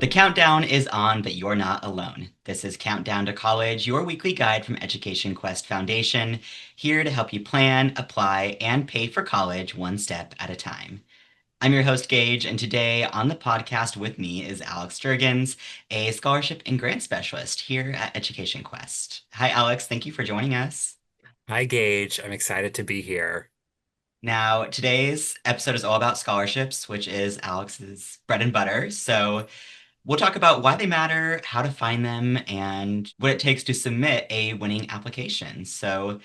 The countdown is on, but you're not alone. This is Countdown to College, your weekly guide from Education Quest Foundation, here to help you plan, apply, and pay for college one step at a time. I'm your host, Gage, and today on the podcast with me is Alex Jurgens, a scholarship and grant specialist here at Education Quest. Hi, Alex. Thank you for joining us. Hi, Gage. I'm excited to be here. Now, today's episode is all about scholarships, which is Alex's bread and butter. So, we'll talk about why they matter, how to find them, and what it takes to submit a winning application. So,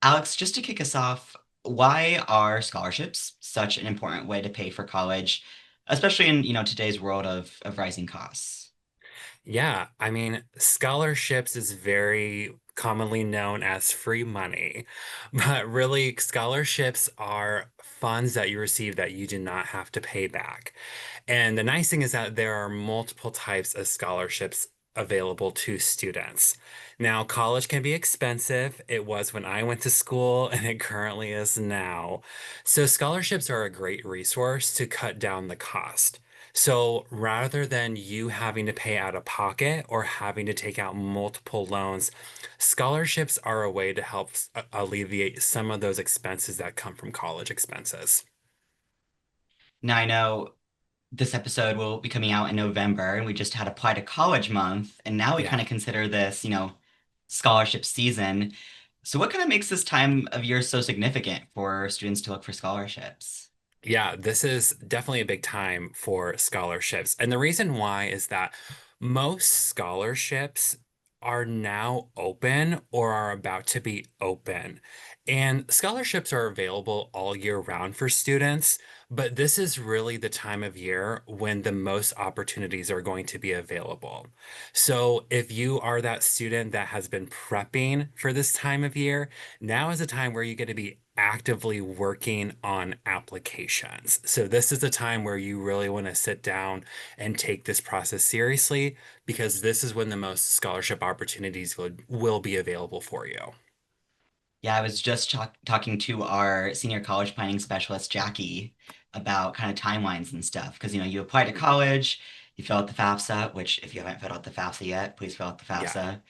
Alex, just to kick us off, why are scholarships such an important way to pay for college, especially in, today's world of rising costs? Yeah, scholarships is very commonly known as free money, but really, scholarships are funds that you receive that you do not have to pay back. And the nice thing is that there are multiple types of scholarships available to students. Now, college can be expensive. It was when I went to school, and it currently is now. So, scholarships are a great resource to cut down the cost. So rather than you having to pay out of pocket or having to take out multiple loans, scholarships are a way to help alleviate some of those expenses that come from college expenses. Now, I know this episode will be coming out in November, and we just had Apply to College month, and now we Yeah. kind of consider this, scholarship season. So, what kind of makes this time of year so significant for students to look for scholarships? Yeah, this is definitely a big time for scholarships. And the reason why is that most scholarships are now open or are about to be open. And scholarships are available all year round for students, but this is really the time of year when the most opportunities are going to be available. So if you are that student that has been prepping for this time of year, now is a time where you get to be actively working on applications. So this is a time where you really want to sit down and take this process seriously because this is when the most scholarship opportunities will be available for you. Yeah, I was just talking to our senior college planning specialist, Jackie, about kind of timelines and stuff. Because, you apply to college, you fill out the FAFSA, which if you haven't filled out the FAFSA yet, please fill out the Yeah, FAFSA.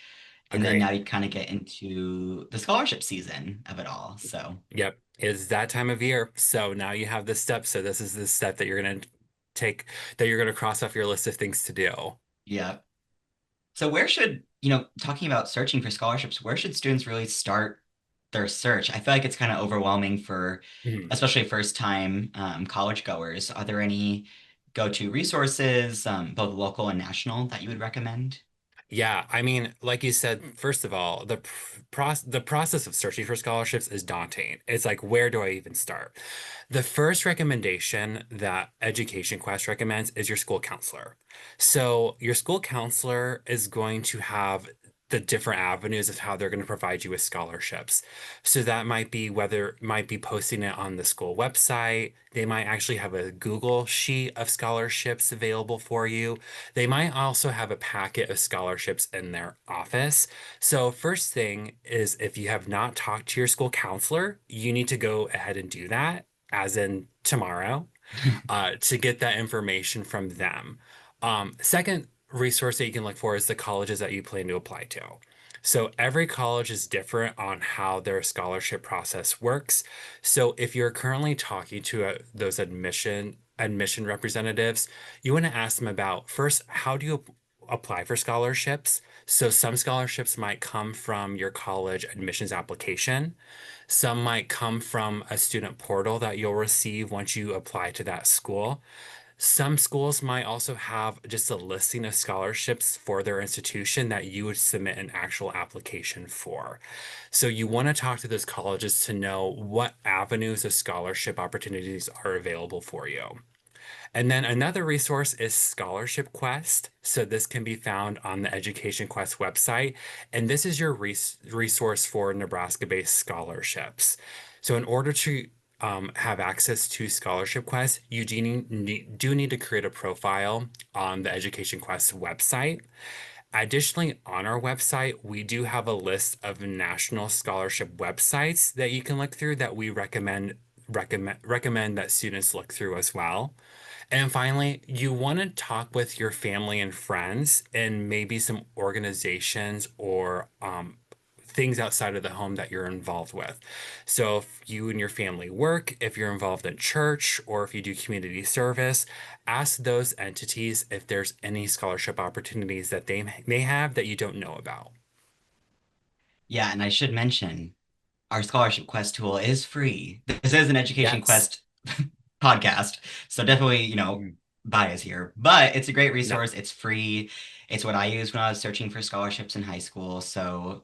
And then agree. now you kind of get into the scholarship season of it all. So, Yep, it's that time of year. So now you have this step. So this is the step that you're going to take, that you're going to cross off your list of things to do. yeah. So where should, talking about searching for scholarships, where should students really start their search? I feel like it's kind of overwhelming for, Mhm. especially first-time college goers. Are there any go-to resources, both local and national, that you would recommend? Yeah, like you said, first of all, the process of searching for scholarships is daunting. It's like, where do I even start? The first recommendation that Education Quest recommends is your school counselor. So your school counselor is going to have the different avenues of how they're going to provide you with scholarships. So that might be posting it on the school website. They might actually have a Google sheet of scholarships available for you. They might also have a packet of scholarships in their office. So, first thing is if you have not talked to your school counselor, you need to go ahead and do that, as in tomorrow, to get that information from them. Second resource that you can look for is the colleges that you plan to apply to. So every college is different on how their scholarship process works. So if you're currently talking to those admission representatives, you want to ask them about first, how do you apply for scholarships? So some scholarships might come from your college admissions application. Some might come from a student portal that you'll receive once you apply to that school. Some schools might also have just a listing of scholarships for their institution that you would submit an actual application for. So you want to talk to those colleges to know what avenues of scholarship opportunities are available for you. And then another resource is Scholarship Quest. So this can be found on the Education Quest website. And this is your resource for Nebraska-based scholarships. So in order to have access to Scholarship Quest, you do need to create a profile on the Education Quest website. Additionally, on our website, we do have a list of national scholarship websites that you can look through that we recommend recommend that students look through as well. And finally, you want to talk with your family and friends and maybe some organizations or things outside of the home that you're involved with. So if you and your family work, if you're involved in church, or if you do community service, ask those entities if there's any scholarship opportunities that they may have that you don't know about. Yeah, and I should mention our Scholarship Quest tool is free. This is an Education Yes. Quest podcast, so definitely, Mm. bias here, but it's a great No. resource. It's free. It's what I used when I was searching for scholarships in high school, so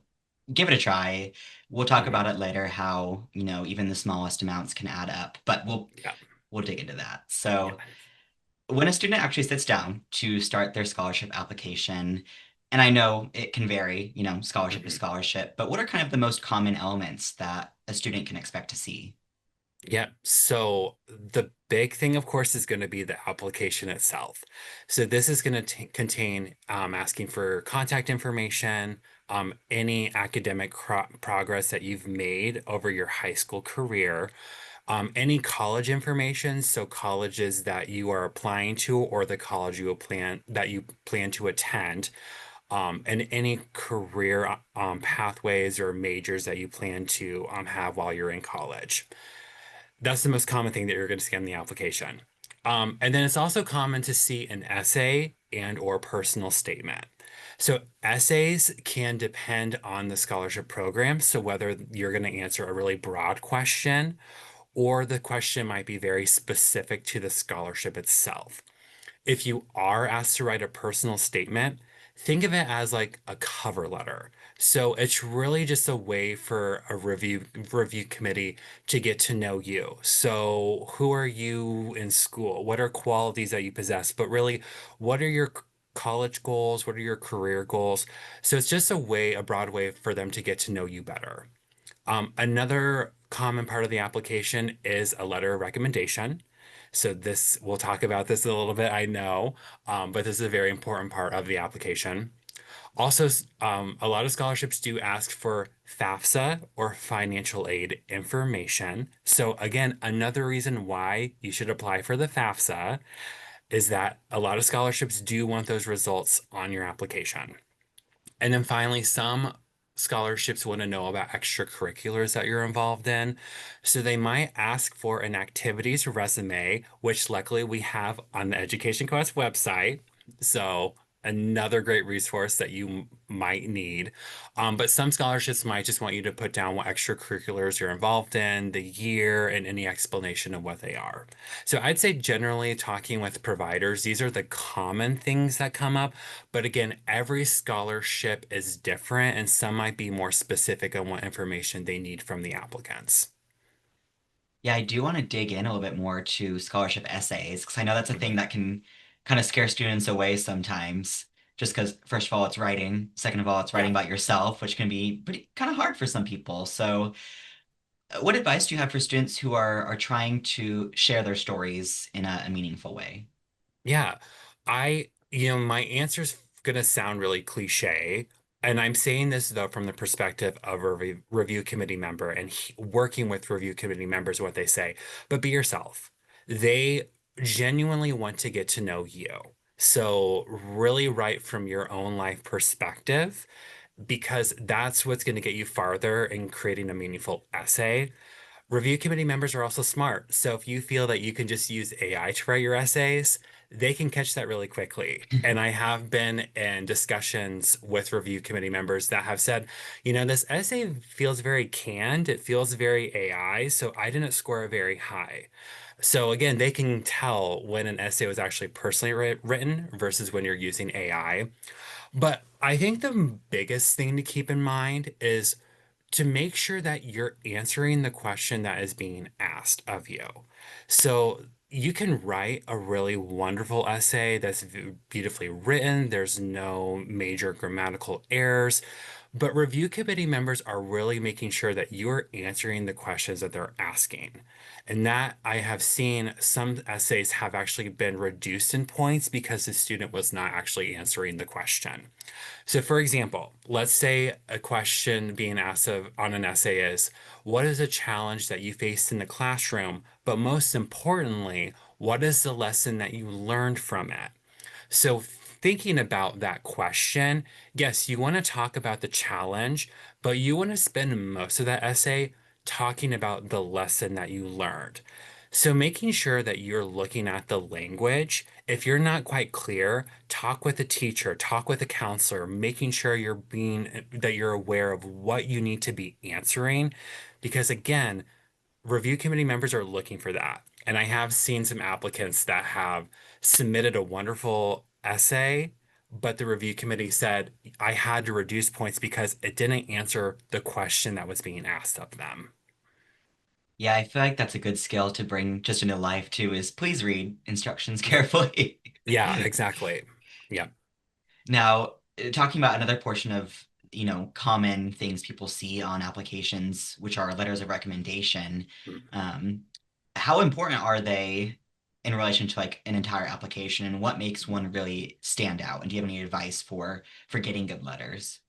give it a try. We'll talk about Mhm. it later, how, even the smallest amounts can add up, but Yeah. we'll dig into that. Yeah. So, when a student actually sits down to start their scholarship application, and I know it can vary, scholarship to Mhm. scholarship, but what are kind of the most common elements that a student can expect to see? Yeah. So the big thing, of course, is going to be the application itself. So this is going to contain asking for contact information, any academic progress that you've made over your high school career, any college information, so colleges that you are applying to or the college you plan to attend, and any career pathways or majors that you plan to have while you're in college. That's the most common thing that you're going to see on the application. And then it's also common to see an essay and or personal statement. So essays can depend on the scholarship program. So whether you're going to answer a really broad question or the question might be very specific to the scholarship itself. If you are asked to write a personal statement, think of it as like a cover letter. So it's really just a way for a review committee to get to know you. So who are you in school? What are qualities that you possess? But really, what are your college goals? What are your career goals? So it's just a broad way for them to get to know you better. Another common part of the application is a letter of recommendation. So this, we'll talk about this a little bit, I know, but this is a very important part of the application. Also, a lot of scholarships do ask for FAFSA or financial aid information. So again, another reason why you should apply for the FAFSA is that a lot of scholarships do want those results on your application. And then finally, some scholarships want to know about extracurriculars that you're involved in. So they might ask for an activities resume, which luckily we have on the Education Quest website. So another great resource that you might need. But some scholarships might just want you to put down what extracurriculars you're involved in, the year, and any explanation of what they are. So I'd say generally talking with providers, these are the common things that come up. But again, every scholarship is different, and some might be more specific on what information they need from the applicants. Yeah, I do want to dig in a little bit more to scholarship essays because I know that's a thing Mhm. that can kind of scare students away sometimes. Just because, first of all, it's writing. Second of all, it's writing Yeah. about yourself, which can be pretty kind of hard for some people. So, what advice do you have for students who are trying to share their stories in a meaningful way? Yeah. My answer's gonna sound really cliche. And I'm saying this though from the perspective of a review committee member and working with review committee members, what they say. But be yourself. They genuinely want to get to know you. So really write from your own life perspective because that's what's going to get you farther in creating a meaningful essay. Review committee members are also smart. So if you feel that you can just use AI to write your essays, they can catch that really quickly. And I have been in discussions with review committee members that have said, this essay feels very canned. It feels very AI. So I didn't score very high. So again, they can tell when an essay was actually personally written versus when you're using AI. But I think the biggest thing to keep in mind is to make sure that you're answering the question that is being asked of you. So you can write a really wonderful essay that's beautifully written, there's no major grammatical errors, But review committee members are really making sure that you're answering the questions that they're asking. And that I have seen some essays have actually been reduced in points because the student was not actually answering the question. So, for example, let's say a question being asked on an essay is, what is a challenge that you faced in the classroom? But most importantly, what is the lesson that you learned from it? So, thinking about that question, yes, you want to talk about the challenge, but you want to spend most of that essay talking about the lesson that you learned. So, making sure that you're looking at the language. If you're not quite clear, talk with a teacher, talk with a counselor, making sure that you're aware of what you need to be answering. Because again, review committee members are looking for that. And I have seen some applicants that have submitted a wonderful essay, but the review committee said I had to reduce points because it didn't answer the question that was being asked of them. Yeah, I feel like that's a good skill to bring just into life too, is please read instructions carefully. Yeah, exactly. Yeah. Now, talking about another portion of, common things people see on applications, which are letters of recommendation, um, how important are they in relation to like an entire application, and what makes one really stand out? And do you have any advice for getting good letters?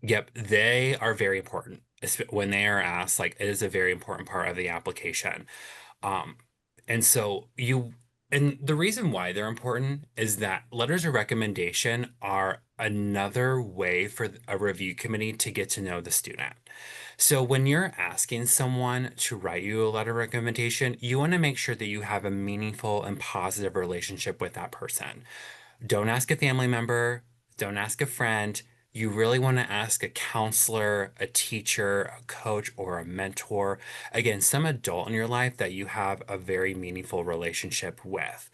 Yep, they are very important. When they are asked, like it is a very important part of the application. Um, and so and the reason why they're important is that letters of recommendation are another way for a review committee to get to know the student. So when you're asking someone to write you a letter of recommendation, you want to make sure that you have a meaningful and positive relationship with that person. Don't ask a family member, don't ask a friend. You really want to ask a counselor, a teacher, a coach, or a mentor. Again, some adult in your life that you have a very meaningful relationship with.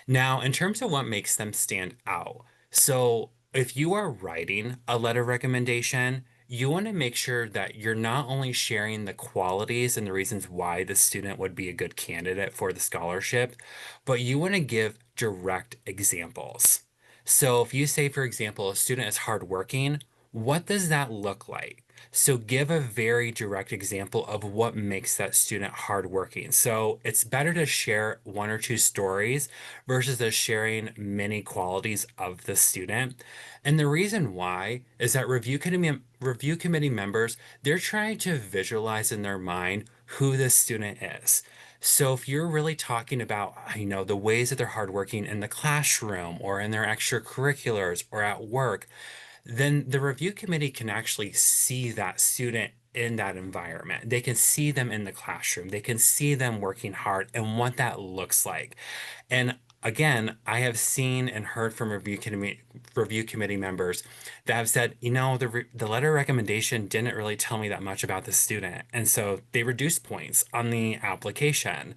Now, in terms of what makes them stand out, so if you are writing a letter recommendation, you want to make sure that you're not only sharing the qualities and the reasons why the student would be a good candidate for the scholarship, but you want to give direct examples. So if you say, for example, a student is hardworking, what does that look like? So give a very direct example of what makes that student hardworking. So it's better to share one or two stories versus us sharing many qualities of the student. And the reason why is that review committee members, they're trying to visualize in their mind who the student is. So if you're really talking about, the ways that they're hardworking in the classroom or in their extracurriculars or at work, then the review committee can actually see that student in that environment. They can see them in the classroom. They can see them working hard and what that looks like. And again, I have seen and heard from review committee members that have said, the letter of recommendation didn't really tell me that much about the student. And so they reduced points on the application.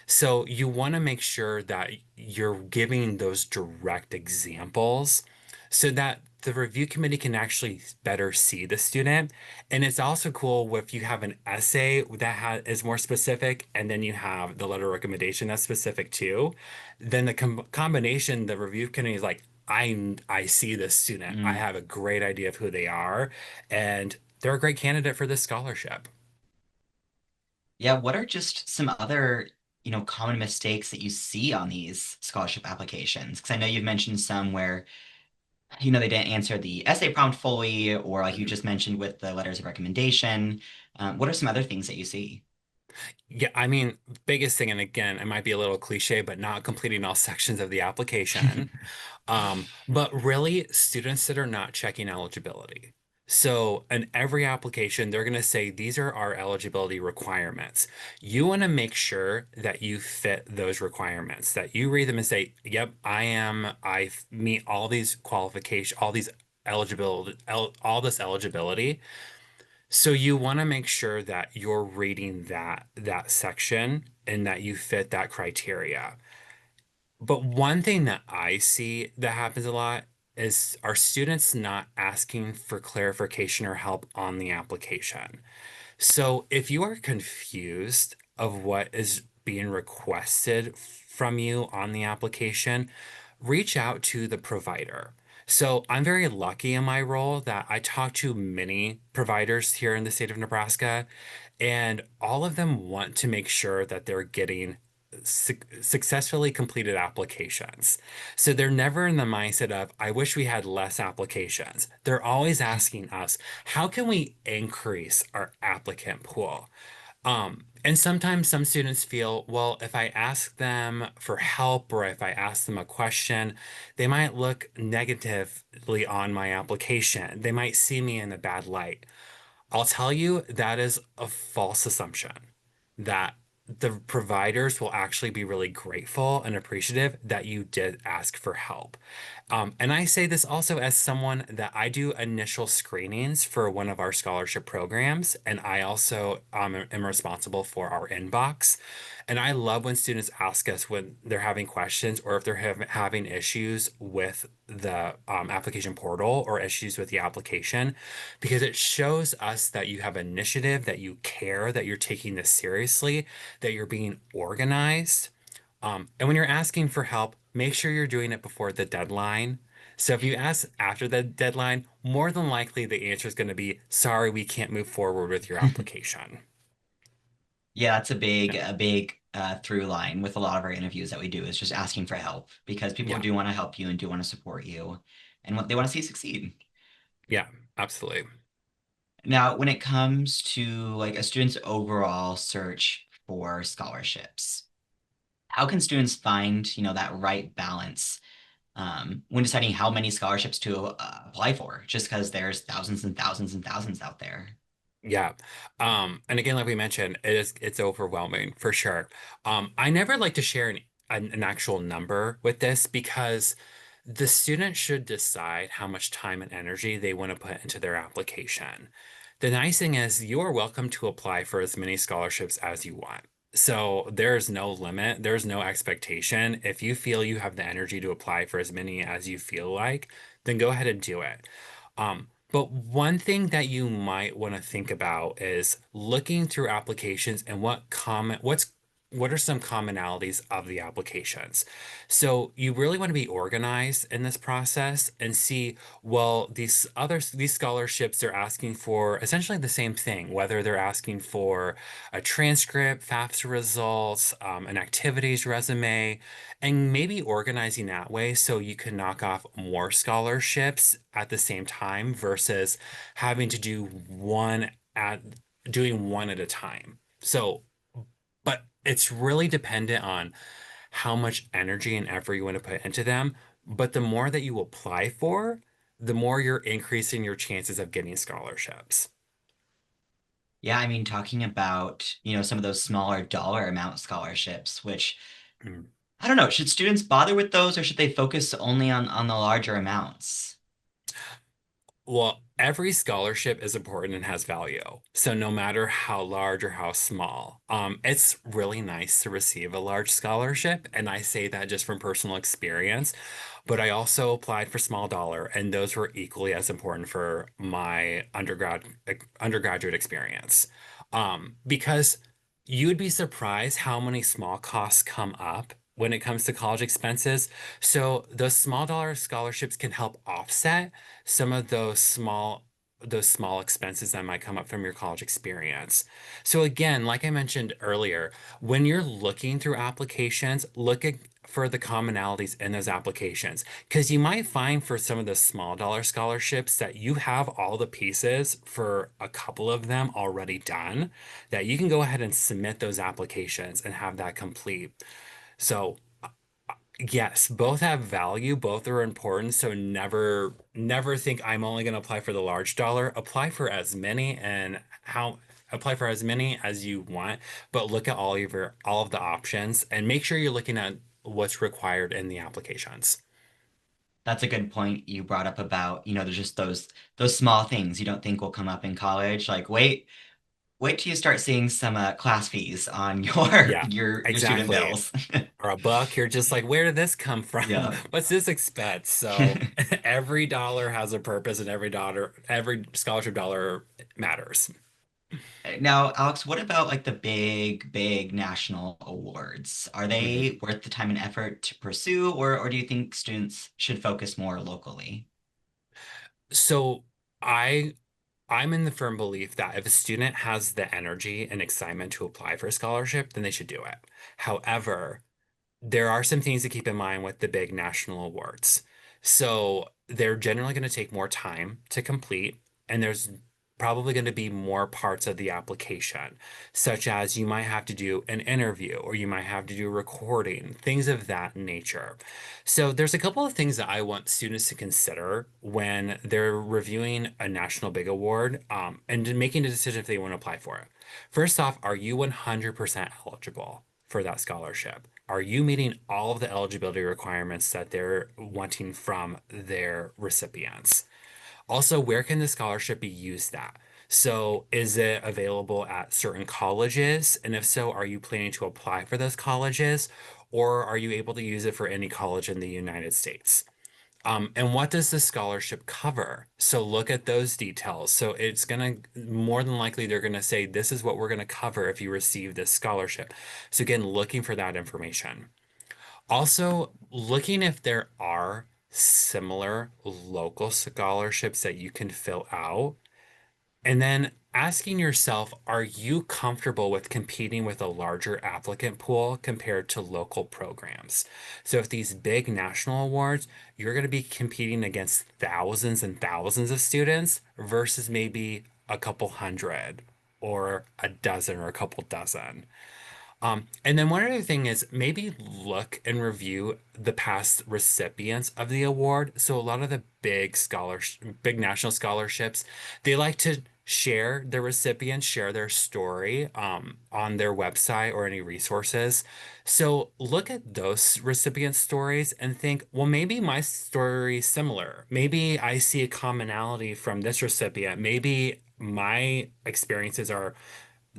So you want to make sure that you're giving those direct examples so that the review committee can actually better see the student. And it's also cool if you have an essay that is more specific, and then you have the letter of recommendation that's specific too. Then the combination, the review committee is like, I see this student. I Mm. have a great idea of who they are, and they're a great candidate for this scholarship. Yeah, what are just some other, common mistakes that you see on these scholarship applications? Because I know you've mentioned some where, they didn't answer the essay prompt fully, or like you just mentioned with the letters of recommendation. What are some other things that you see? Yeah, I mean, biggest thing, and again, it might be a little cliche, but not completing all sections of the application. But really, students that are not checking eligibility. So, in every application, they're going to say these are our eligibility requirements. You want to make sure that you fit those requirements, that you read them and say, yep, I meet all these qualifications, all these eligibility, all this eligibility. So you want to make sure that you're reading that section and that you fit that criteria. But one thing that I see that happens a lot is our students not asking for clarification or help on the application. So if you are confused of what is being requested from you on the application, reach out to the provider. So I'm very lucky in my role that I talk to many providers here in the state of Nebraska, and all of them want to make sure that they're getting successfully completed applications. So they're never in the mindset of, I wish we had less applications. They're always asking us, how can we increase our applicant pool? And sometimes some students feel, well, if I ask them for help or if I ask them a question, they might look negatively on my application. They might see me in a bad light. I'll tell you that is a false assumption that the providers will actually be really grateful and appreciative that you did ask for help. And I say this also as someone that I do initial screenings for one of our scholarship programs, and I also am responsible for our inbox. And I love when students ask us when they're having questions or if they're having issues with the application portal or issues with the application, because it shows us that you have initiative, that you care, that you're taking this seriously, that you're being organized. And when you're asking for help, make sure you're doing it before the deadline. So if you ask after the deadline, more than likely the answer is going to be, sorry, we can't move forward with your application. Yeah, that's a big through line with a lot of our interviews that we do is just asking for help because people Yeah, do want to help you and do want to support you and what they want to see you succeed. yeah, absolutely. Now, when it comes to like a student's overall search for scholarships, how can students find, that right balance when deciding how many scholarships to apply for? Just because there's thousands and thousands and thousands out there. Yeah. And again, like we mentioned, it's overwhelming for sure. I never like to share an actual number with this because the student should decide how much time and energy they want to put into their application. The nice thing is you are welcome to apply for as many scholarships as you want. So there's no limit, there's no expectation. If you feel you have the energy to apply for as many as you feel like, then go ahead and do it. But one thing that you might want to think about is looking through applications and what are some commonalities of the applications. So you really want to be organized in this process and see, well, these scholarships are asking for essentially the same thing, whether they're asking for a transcript, FAFSA results, an activities resume, and maybe organizing that way so you can knock off more scholarships at the same time versus having to at doing one at a time. So, but it's really dependent on how much energy and effort you want to put into them. But the more that you apply for, the more you're increasing your chances of getting scholarships. Yeah, I mean, talking about, some of those smaller dollar amount scholarships, which Mm. I don't know, should students bother with those or should they focus only on the larger amounts? Well, every scholarship is important and has value. So no matter how large or how small, it's really nice to receive a large scholarship. And I say that just from personal experience. But I also applied for small dollar, and those were equally as important for my undergraduate experience. Because you would be surprised how many small costs come up when it comes to college expenses. So those small dollar scholarships can help offset some of those small expenses that might come up from your college experience. So again, like I mentioned earlier, when you're looking through applications, for the commonalities in those applications because you might find for some of the small dollar scholarships that you have all the pieces for a couple of them already done, that you can go ahead and submit those applications and have that complete. So yes, both have value, both are important. So never think I'm only going to apply for the large dollar. Apply for as many as you want, but look at all of the options and make sure you're looking at what's required in the applications. That's a good point you brought up about, there's just those small things you don't think will come up in college. Like, wait till you start seeing some class fees on your Yeah, your student exactly. bills. Or a buck, you're just like, where did this come from? Yeah. What's this expense? So every dollar has a purpose and every scholarship dollar matters. Now, Alex, what about like the big national awards? Are Mhm. they worth the time and effort to pursue, or do you think students should focus more locally? So I I'm in the firm belief that if a student has the energy and excitement to apply for a scholarship, then they should do it. However, there are some things to keep in mind with the big national awards. So they're generally going to take more time to complete, and there's probably going to be more parts of the application, such as you might have to do an interview or you might have to do recording, things of that nature. So there's a couple of things that I want students to consider when they're reviewing a national big award, and making a decision if they want to apply for it. First off, are you 100% eligible for that scholarship? Are you meeting all of the eligibility requirements that they're wanting from their recipients? Also, where can the scholarship be used at? So, is it available at certain colleges? And if so, are you planning to apply for those colleges? Or are you able to use it for any college in the United States? And what does the scholarship cover? So look at those details. So it's gonna more than likely they're gonna say this is what we're gonna cover if you receive this scholarship. So again, looking for that information. Also, looking if there are similar local scholarships that you can fill out. And then asking yourself, are you comfortable with competing with a larger applicant pool compared to local programs? So, if these big national awards, you're going to be competing against thousands and thousands of students versus maybe a couple hundred or a dozen or a couple dozen. And then one other thing is maybe look and review the past recipients of the award. So a lot of the big national scholarships, they like to share their recipients, share their story on their website or any resources. So look at those recipient stories and think, well, maybe my story is similar. Maybe I see a commonality from this recipient. Maybe my experiences are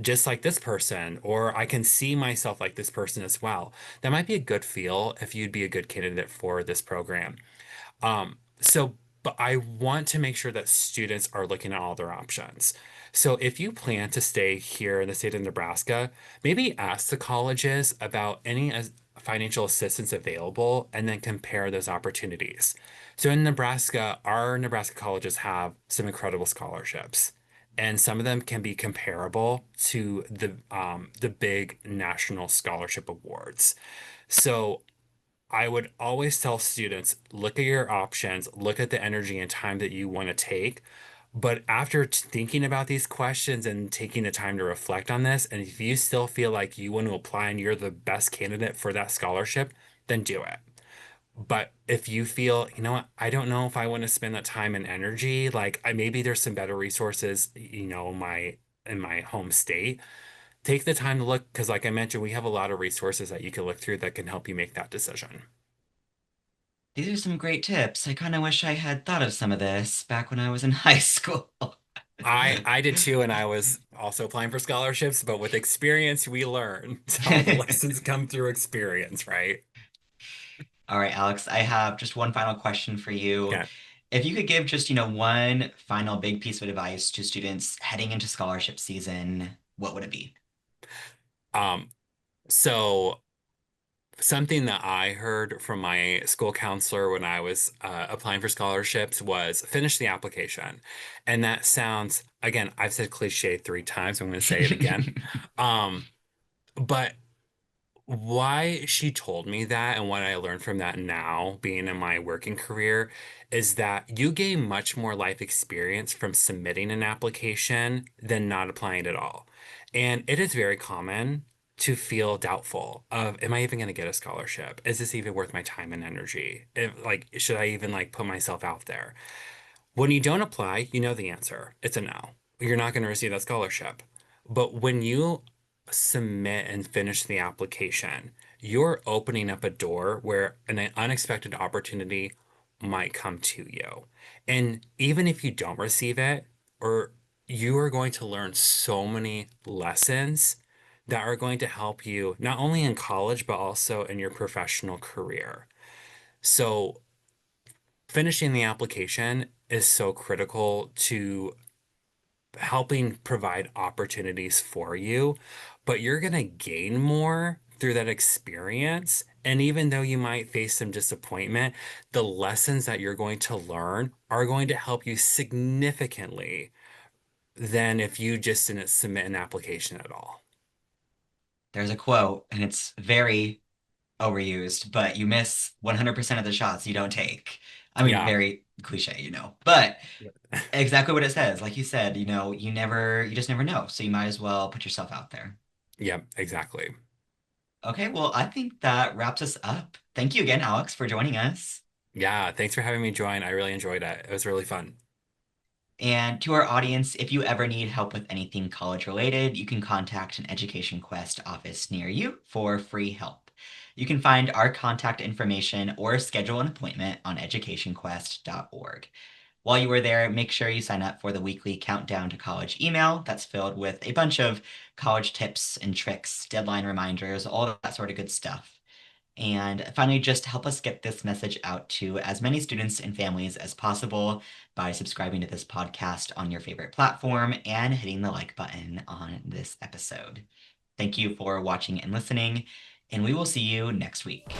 just like this person, or I can see myself like this person as well. That might be a good feel if you'd be a good candidate for this program. But I want to make sure that students are looking at all their options. So if you plan to stay here in the state of Nebraska, maybe ask the colleges about any financial assistance available and then compare those opportunities. So in Nebraska, our Nebraska colleges have some incredible scholarships. And some of them can be comparable to the big national scholarship awards. So I would always tell students, look at your options, look at the energy and time that you want to take. But after thinking about these questions and taking the time to reflect on this, and if you still feel like you want to apply and you're the best candidate for that scholarship, then do it. But if you feel, you know what, I don't know if I want to spend that time and energy, like maybe there's some better resources, in my home state. Take the time to look, because like I mentioned, we have a lot of resources that you can look through that can help you make that decision. These are some great tips. I kind of wish I had thought of some of this back when I was in high school. I did too, and I was also applying for scholarships, but with experience, we learn. So the lessons come through experience, right? All right, Alex, I have just one final question for you. Okay. If you could give just, one final big piece of advice to students heading into scholarship season, what would it be? Um, so something that I heard from my school counselor when I was applying for scholarships was finish the application. And that sounds, again, I've said cliche 3 times. I'm going to say it again. Um, but why she told me that and what I learned from that now, being in my working career, is that you gain much more life experience from submitting an application than not applying at all. And it is very common to feel doubtful of, am I even going to get a scholarship? Is this even worth my time and energy? Should I even put myself out there? When you don't apply, you know the answer. It's a no. You're not going to receive that scholarship. But when you submit and finish the application, you're opening up a door where an unexpected opportunity might come to you. And even if you don't receive it, or you are going to learn so many lessons that are going to help you not only in college, but also in your professional career. So finishing the application is so critical to helping provide opportunities for you, but you're going to gain more through that experience. And even though you might face some disappointment, the lessons that you're going to learn are going to help you significantly than if you just didn't submit an application at all. There's a quote, and it's very overused, but you miss 100% of the shots you don't take. I mean, Yeah. very cliche, but Yeah. exactly what it says. Like you said, you just never know. So you might as well put yourself out there. Yeah, exactly. Okay, well, I think that wraps us up. Thank you again, Alex, for joining us. Yeah, thanks for having me join. I really enjoyed it. It was really fun. And to our audience, if you ever need help with anything college related, you can contact an Education Quest office near you for free help. You can find our contact information or schedule an appointment on educationquest.org. While you are there, make sure you sign up for the weekly Countdown to College email that's filled with a bunch of college tips and tricks, deadline reminders, all of that sort of good stuff. And finally, just help us get this message out to as many students and families as possible by subscribing to this podcast on your favorite platform and hitting the like button on this episode. Thank you for watching and listening, and we will see you next week.